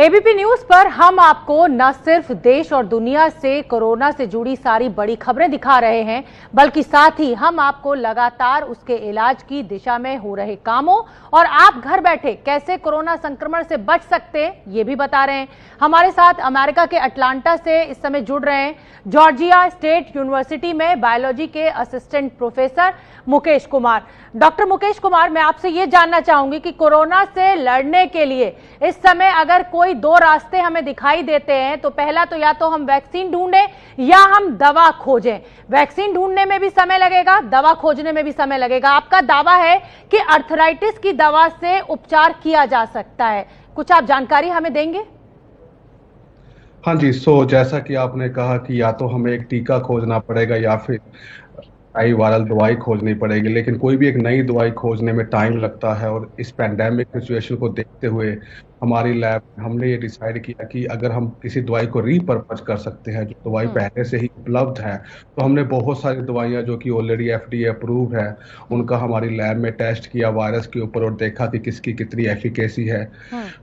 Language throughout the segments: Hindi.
एबीपी न्यूज पर हम आपको न सिर्फ देश और दुनिया से कोरोना से जुड़ी सारी बड़ी खबरें दिखा रहे हैं, बल्कि साथ ही हम आपको लगातार उसके इलाज की दिशा में हो रहे कामों और आप घर बैठे कैसे कोरोना संक्रमण से बच सकते हैं ये भी बता रहे हैं। हमारे साथ अमेरिका के अटलांटा से इस समय जुड़ रहे हैं जॉर्जिया स्टेट यूनिवर्सिटी में बायोलॉजी के assistant professor Mukesh Kumar. Doctor Mukesh Kumar, मैं आपसे ये जानना चाहूंगी कि कोरोना से लड़ने के लिए इस समय अगर कोई दो रास्ते हमें दिखाई देते हैं तो पहला तो या तो हम वैक्सीन ढूंढें या हम दवा खोजें। वैक्सीन ढूंढने में भी समय लगेगा, दवा खोजने में भी समय लगेगा। आपका दावा है कि अर्थराइटिस की दवा से उपचार किया जा सकता है, कुछ आप जानकारी हमें देंगे? हाँ जी, जैसा कि आपने कहा कि या तो हमें एक टीका खोजना पड़ेगा या फिर नई वायरल दवाई खोजनी पड़ेगी, लेकिन कोई भी एक नई दवाई खोजने में टाइम लगता है। और इस पैंडेमिक सिचुएशन को देखते हुए हमारी लैब हमने ये डिसाइड किया कि अगर हम किसी दवाई को रीपर्पज कर सकते हैं, जो दवाई पहले से ही उपलब्ध है, तो हमने बहुत सारी दवाइयां जो कि ऑलरेडी एफडीए अप्रूव है उनका हमारी लैब में टेस्ट किया वायरस के ऊपर और देखा कि किसकी कितनी एफिकेसी है।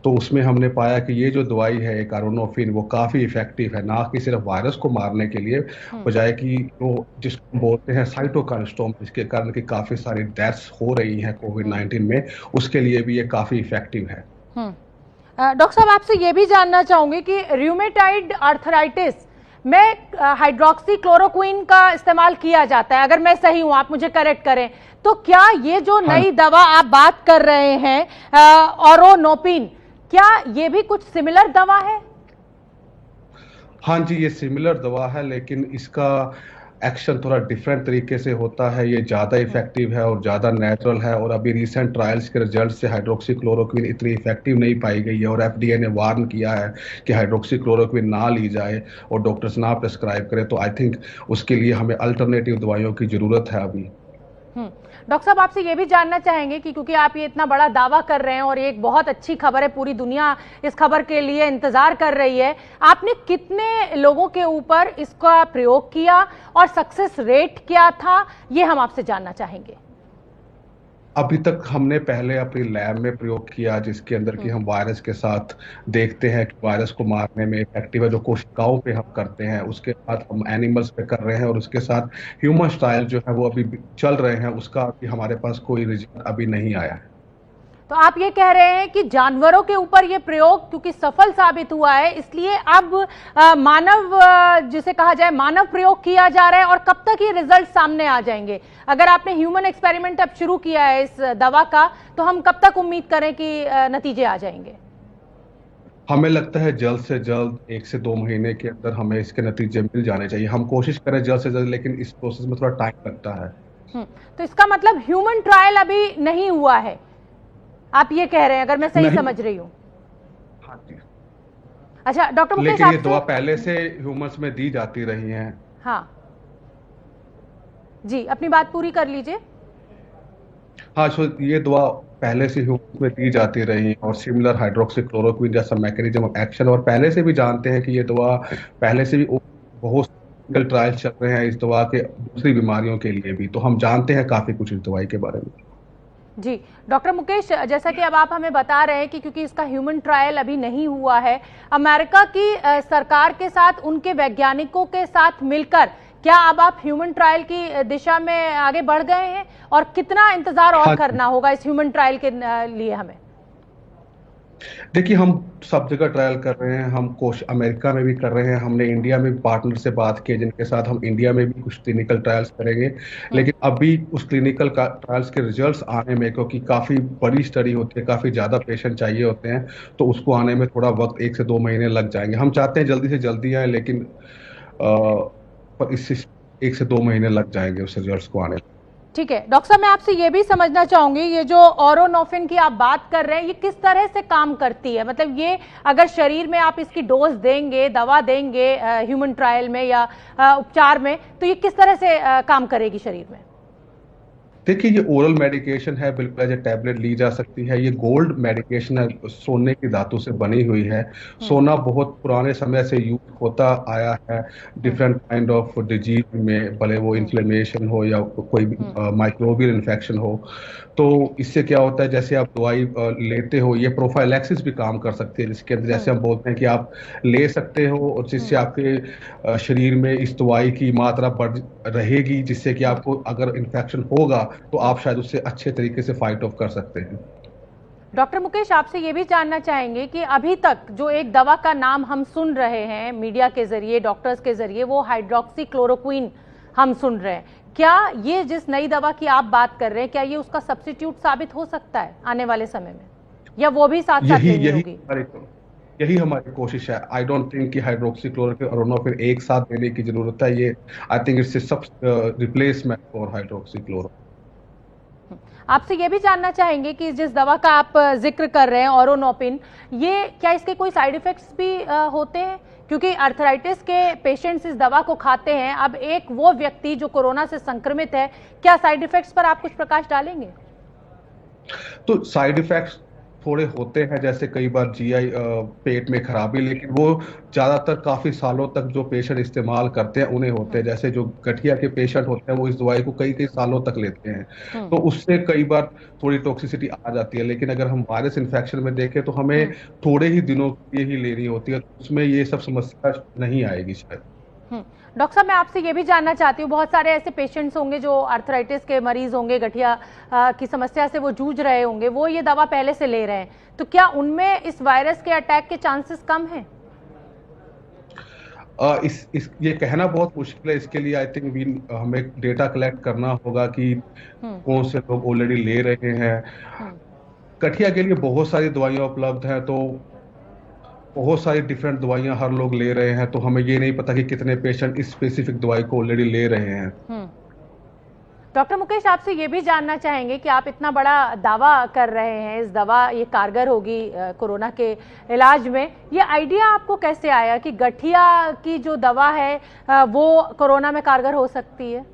तो उसमें हमने पाया कि ये जो दवाई है कारोनोफिन वो काफी इफेक्टिव है, ना कि सिर्फ वायरस को मारने के लिए, बजाय कि वो जिसको बोलते हैं साइटोकाइन स्टॉर्म, जिसके कारण की काफी सारी डेथ्स हो रही हैं कोविड-19 में, उसके लिए भी ये काफी इफेक्टिव है। डॉक्टर साहब, आपसे ये भी जानना चाहूंगी कि रूमेटाइड आर्थराइटिस में हाइड्रोक्सी क्लोरोक्विन का इस्तेमाल किया जाता है, अगर मैं सही हूं, आप मुझे करेक्ट करें, तो क्या ये जो नई दवा आप बात कर रहे हैं ऑरोनोपिन, क्या ये भी कुछ सिमिलर दवा है? हाँ जी, ये सिमिलर दवा है, लेकिन इसका एक्शन थोड़ा डिफरेंट तरीके से होता है। ये ज़्यादा इफेक्टिव है और ज़्यादा नेचुरल है, और अभी रिसेंट ट्रायल्स के रिजल्ट से हाइड्रोक्सी क्लोरोक्विन इतनी इफेक्टिव नहीं पाई गई है, और एफडीए ने वार्न किया है कि हाइड्रोक्सी क्लोरोक्विन ना ली जाए और डॉक्टर्स ना प्रेस्क्राइब करें। तो आई थिंक उसके लिए हमें अल्टरनेटिव दवाइयों की ज़रूरत है अभी। डॉक्टर साहब, आपसे ये भी जानना चाहेंगे कि क्योंकि आप ये इतना बड़ा दावा कर रहे हैं और ये एक बहुत अच्छी खबर है, पूरी दुनिया इस खबर के लिए इंतजार कर रही है, आपने कितने लोगों के ऊपर इसका प्रयोग किया और सक्सेस रेट क्या था, ये हम आपसे जानना चाहेंगे। अभी तक हमने पहले अपनी लैब में प्रयोग किया, जिसके अंदर कि हम वायरस के साथ देखते हैं कि वायरस को मारने में इफेक्टिव है, जो कोशिकाओं पे हम करते हैं। उसके बाद हम एनिमल्स पे कर रहे हैं, और उसके साथ ह्यूमन ट्रायल जो है वो अभी चल रहे हैं। उसका अभी हमारे पास कोई रिजल्ट अभी नहीं आया है। तो आप ये कह रहे हैं कि जानवरों के ऊपर ये प्रयोग क्योंकि सफल साबित हुआ है, इसलिए अब मानव जिसे कहा जाए मानव प्रयोग किया जा रहा है, और कब तक ये रिजल्ट सामने आ जाएंगे? अगर आपने ह्यूमन एक्सपेरिमेंट अब शुरू किया है इस दवा का, तो हम कब तक उम्मीद करें कि नतीजे आ जाएंगे? हमें लगता है जल्द से जल्द 1 से 2 महीने के अंदर हमें इसके नतीजे मिल जाने चाहिए। हम कोशिश करें जल्द से जल्द, लेकिन इस प्रोसेस में थोड़ा टाइम लगता है। तो इसका मतलब ह्यूमन ट्रायल अभी नहीं हुआ है, आप ये कह रहे हैं, अगर मैं सही समझ रही हूँ? हाँ जी। अच्छा डॉक्टर मुकेश, लेकिन ये दवा पहले से ह्यूमंस में दी जाती रही है। हाँ जी, अपनी बात पूरी कर लीजिए। हाँ, ये दवा पहले से ह्यूमंस में दी जाती रही है, और सिमिलर हाइड्रोक्सी क्लोरोक्विन जैसा मैकेनिज्म ऑफ एक्शन, और पहले से भी जानते हैं कि ये दवा पहले से भी बहुत ट्रायल चल रहे हैं इस दवा के दूसरी बीमारियों के लिए भी, तो हम जानते हैं काफी कुछ इस दवाई के बारे में। जी डॉक्टर मुकेश, जैसा कि अब आप हमें बता रहे हैं कि क्योंकि इसका ह्यूमन ट्रायल अभी नहीं हुआ है, अमेरिका की सरकार के साथ, उनके वैज्ञानिकों के साथ मिलकर क्या अब आप ह्यूमन ट्रायल की दिशा में आगे बढ़ गए हैं, और कितना इंतजार और करना होगा इस ह्यूमन ट्रायल के लिए हमें? देखिए, हम सब जगह ट्रायल कर रहे हैं, हम अमेरिका में भी कर रहे हैं, हमने इंडिया में भी पार्टनर से बात की जिनके साथ हम इंडिया में भी कुछ क्लिनिकल ट्रायल्स करेंगे। लेकिन अभी उस क्लिनिकल ट्रायल्स के रिजल्ट्स आने में, क्योंकि काफ़ी बड़ी स्टडी होती है, काफ़ी ज़्यादा पेशेंट चाहिए होते हैं, तो उसको आने में थोड़ा वक्त 1 से 2 महीने लग जाएंगे। हम चाहते हैं जल्दी से जल्दी आए, लेकिन पर इससे 1 से 2 महीने लग जाएंगे उस रिजल्ट्स को आने में। ठीक है डॉक्टर साहब, मैं आपसे ये भी समझना चाहूंगी, ये जो ऑरोनोफिन की आप बात कर रहे हैं, ये किस तरह से काम करती है? मतलब ये अगर शरीर में आप इसकी डोज देंगे, दवा देंगे ह्यूमन ट्रायल में या उपचार में, तो ये किस तरह से काम करेगी शरीर में? देखिए, ये ओरल मेडिकेशन है, बिल्कुल एज ए टैबलेट ली जा सकती है। ये गोल्ड मेडिकेशन है, सोने की धातु से बनी हुई है। हम्म। सोना बहुत पुराने समय से यूज होता आया है हम्म। डिफरेंट काइंड ऑफ डिजीज में, भले वो हम्म। इन्फ्लेमेशन हो या कोई भी हम्म। माइक्रोबियल इन्फेक्शन हो। तो इससे क्या होता है, जैसे आप दवाई लेते हो, ये प्रोफाइलैक्सिस भी काम कर सकती है, जिसके अंदर जैसे हम्म। हम बोलते हैं कि आप ले सकते हो और हम्म। जिससे आपके शरीर में इस दवाई की मात्रा बढ़ रहेगी, जिससे कि हम्म। आपको अगर इन्फेक्शन होगा तो हम्म। आप शायद उससे अच्छे तरीके से फाइट ऑफ कर सकते हैं। डॉक्टर मुकेश, आपसे ये भी जानना चाहेंगे कि अभी तक जो एक दवा का नाम हम सुन रहे हैं मीडिया के जरिए, डॉक्टर्स के जरिए, वो हाइड्रोक्सी क्लोरोक्विन हम सुन रहे हैं। क्या ये जिस नई दवा की आप बात कर रहे हैं, क्या ये उसका सब्स्टिट्यूट साबित हो सकता है आने वाले समय में, या वो भी साथ साथ यही लेनी यही होगी? यही हमारी कोशिश है। आई डोंट थिंक कि हाइड्रोक्सी क्लोरोक्विन और रोनाफिर एक साथ देने की जरूरत है। ये आई थिंक इट्स सब रिप्लेसमेंट फॉर हाइड्रोक्सी क्लोरो। आपसे ये भी जानना चाहेंगे कि जिस दवा का आप जिक्र कर रहे हैं ऑरोनोपिन, ये क्या इसके कोई साइड इफेक्ट्स भी होते हैं? क्योंकि अर्थराइटिस के पेशेंट्स इस दवा को खाते हैं। अब एक वो व्यक्ति जो कोरोना से संक्रमित है, क्या साइड इफेक्ट्स पर आप कुछ प्रकाश डालेंगे? तो साइड इफेक्ट्स थोड़े होते हैं, जैसे कई बार जीआई पेट में खराबी, लेकिन वो ज्यादातर काफी सालों तक जो पेशेंट इस्तेमाल करते हैं उन्हें होते हैं। जैसे जो गठिया के पेशेंट होते हैं वो इस दवाई को कई कई सालों तक लेते हैं, हम्म। तो उससे कई बार थोड़ी टॉक्सिसिटी आ जाती है। लेकिन अगर हम वायरस इन्फेक्शन में देखें तो हमें थोड़े ही दिनों के लिए ही लेनी होती है, तो उसमें ये सब समस्या नहीं आएगी शायद। डॉक्टर साहब, मैं आपसे ये भी जानना चाहती हूँ, बहुत सारे ऐसे पेशेंट्स होंगे जो अर्थराइटिस के मरीज होंगे, गठिया की समस्या से वो जूझ रहे होंगे, वो ये दवा पहले से ले रहे हैं, तो क्या उनमें इस वायरस के अटैक के चांसेस कम हैं? ये कहना बहुत मुश्किल है। इसके लिए आई थिंक हमें डेटा कलेक्ट करना होगा कि कौन से लोग ऑलरेडी ले रहे हैं। गठिया के लिए बहुत सारी दवाइयां उपलब्ध हैं, तो बहुत सारी डिफरेंट दवाइयां हर लोग ले रहे हैं, तो हमें ये नहीं पता कि कितने पेशेंट इस स्पेसिफिक दवाई को ऑलरेडी ले रहे हैं। डॉक्टर मुकेश, आपसे ये भी जानना चाहेंगे कि आप इतना बड़ा दावा कर रहे हैं, इस दवा ये कारगर होगी कोरोना के इलाज में, ये आइडिया आपको कैसे आया कि गठिया की जो दवा है वो कोरोना में कारगर हो सकती है?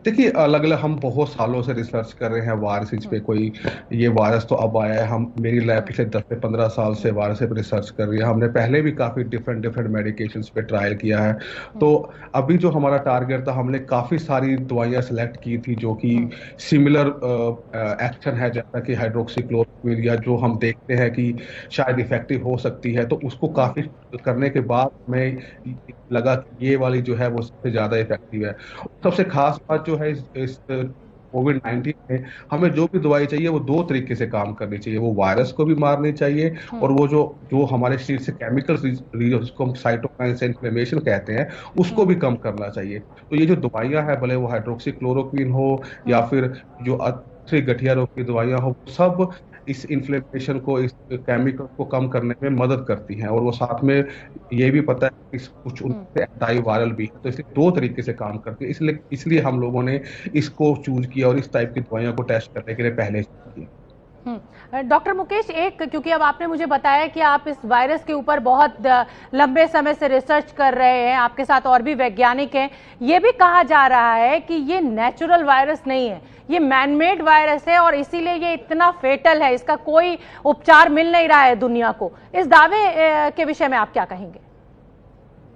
देखिए, अलग अलग हम बहुत सालों से रिसर्च कर रहे हैं वायरस पे। कोई ये वायरस तो अब आया है, हम मेरी लैब पिछले 10 से 15 साल से वायरस पे रिसर्च कर रही है। हमने पहले भी काफी डिफरेंट डिफरेंट मेडिकेशंस पे ट्रायल किया है। तो अभी जो हमारा टारगेट था, हमने काफी सारी दवाइयां सेलेक्ट की थी जो कि सिमिलर एक्शन है, जैसा कि हाइड्रोक्सीक्लोरोक्विन, या जो हम देखते हैं कि शायद इफेक्टिव हो सकती है। तो उसको काफी करने के बाद हमें लगा कि ये वाली जो है वो सबसे ज्यादा इफेक्टिव है। सबसे खास बात जो है इस कोविड-19 में, हमें जो भी दवाई चाहिए वो दो तरीके से काम करनी चाहिए। वो वायरस को भी मारनी चाहिए, और वो जो हमारे शरीर से केमिकल्स जिसको हम साइटोकाइन्स इन्फ्लेमेशन कहते हैं, उसको भी कम करना चाहिए। तो ये जो दवाइयां हैं, भले वो हाइड्रोक्सीक्लोरोक्विन हो या फिर जो अच्छी गठिया रोग की दवाइयां हो, सब इस इन्फ्लेमेशन को, इस केमिकल को कम करने में मदद करती हैं। और वो साथ में ये भी पता है कि कुछ उनसे एंटी वायरल भी है, तो इसलिए दो तरीके से काम करती है। इसलिए हम लोगों ने इसको चूज किया और इस टाइप की दवाइयों को टेस्ट करने के लिए पहले किया। डॉक्टर मुकेश, एक, क्योंकि अब आपने मुझे बताया कि आप इस वायरस के ऊपर बहुत लंबे समय से रिसर्च कर रहे हैं, आपके साथ और भी वैज्ञानिक हैं, ये भी कहा जा रहा है कि ये नेचुरल वायरस नहीं है, ये मैनमेड वायरस है और इसीलिए ये इतना फेटल है, इसका कोई उपचार मिल नहीं रहा है दुनिया को। इस दावे के विषय में आप क्या कहेंगे?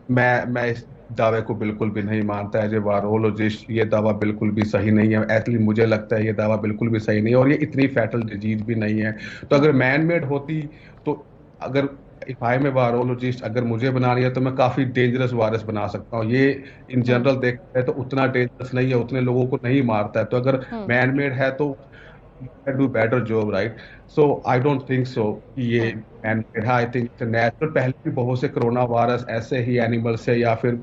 मैं इस दावे को बिल्कुल भी नहीं मानता एज ए वायरोलॉजिस्ट। ये दावा बिल्कुल भी सही नहीं है। एटलीस्ट मुझे लगता है ये दावा बिल्कुल भी सही नहीं है, और ये इतनी फैटल डिजीज भी नहीं है। तो अगर मैन मेड होती, तो अगर if I am a virologist, अगर मुझे बनानी है तो मैं काफी डेंजरस वायरस बना सकता हूँ। ये इन जनरल देखते हैं तो उतना डेंजरस नहीं है, उतने लोगों को नहीं मारता है। तो अगर मैन मेड है तो can do better job, right? So I don't think so कि ये man-made है। I think natural, पहले भी बहुत से कोरोना वायरस ऐसे ही एनिमल से या फिर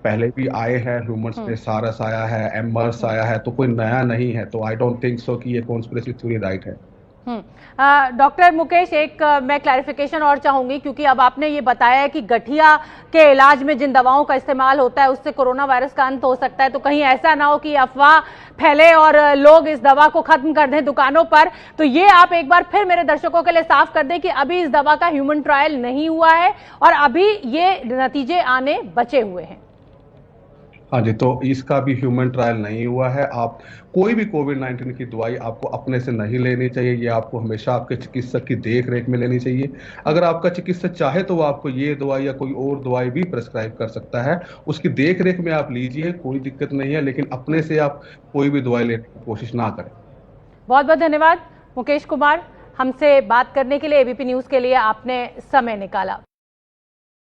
पहले भी आए हैं ह्यूमंस में। सारस आया है, एमर्स आया है, तो कोई नया नहीं है। तो आई डोंट थिंक सो कि ये कॉन्स्पिरेसी थ्योरी राइट है। डॉक्टर मुकेश, एक मैं क्लैरिफिकेशन और चाहूंगी, क्योंकि अब आपने ये बताया कि गठिया के इलाज में जिन दवाओं का इस्तेमाल होता है उससे कोरोना वायरस का अंत हो सकता है, तो कहीं ऐसा ना हो कि अफवाह फैले और लोग इस दवा को खत्म कर दें दुकानों पर। तो ये आप एक बार फिर मेरे दर्शकों के लिए साफ कर दें कि अभी इस दवा का ह्यूमन ट्रायल नहीं हुआ है और अभी ये नतीजे आने बचे हुए हैं। हाँ जी, तो इसका भी ह्यूमन ट्रायल नहीं हुआ है। आप कोई भी कोविड-19 की दवाई आपको अपने से नहीं लेनी चाहिए, ये आपको हमेशा आपके चिकित्सक की देख रेख में लेनी चाहिए। अगर आपका चिकित्सक चाहे तो वो आपको ये दवाई या कोई और दवाई भी प्रेस्क्राइब कर सकता है, उसकी देख रेख में आप लीजिए, कोई दिक्कत नहीं है, लेकिन अपने से आप कोई भी दवाई लेने की कोशिश ना करें। बहुत बहुत धन्यवाद मुकेश कुमार, हमसे बात करने के लिए, एबीपी न्यूज के लिए आपने समय निकाला।